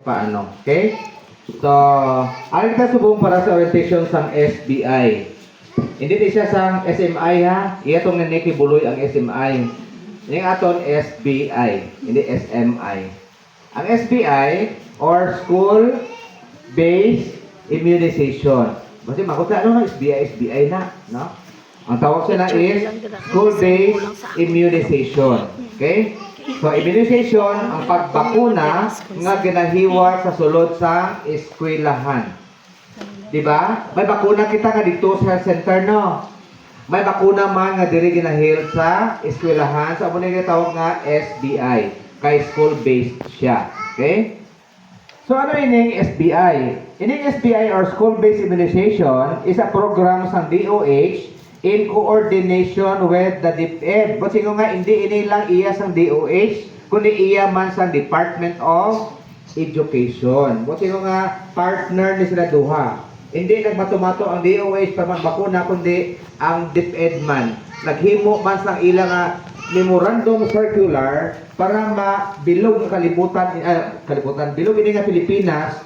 Paano? Okay? So, alam kita subong para sa orientation sa SBI. Hindi di siya sa SMI ha. Iya itong nanikibuloy ang SMI. Yung aton SBI, hindi SMI. Ang SBI or School Based Immunization. Kasi makuta ano na SBI na, no? Ang tawag sila is School Based Immunization. Okay? So, immunization, ang pagbakuna nga ginahiwa sa sulod sa eskwelahan. Diba? May bakuna kita nga dito sa center, no? May bakuna man nga diri ginahil sa eskwelahan. Sa so, muna tawag nga SBI. Kay school-based siya. Okay? So, ano ining SBI? Ining SBI or School-Based Immunization is a program sa DOH in coordination with the DepEd. Kasi nga, hindi ini lang iya sang DOH, kundi iya man sa Department of Education. Kasi nga, partner ni sila duha. Hindi nagmatumato ang DOH para magbakuna, kundi ang DepEd man. Naghimo man sang ilang memorandum circular para mabilog ang bilog ini nga Pilipinas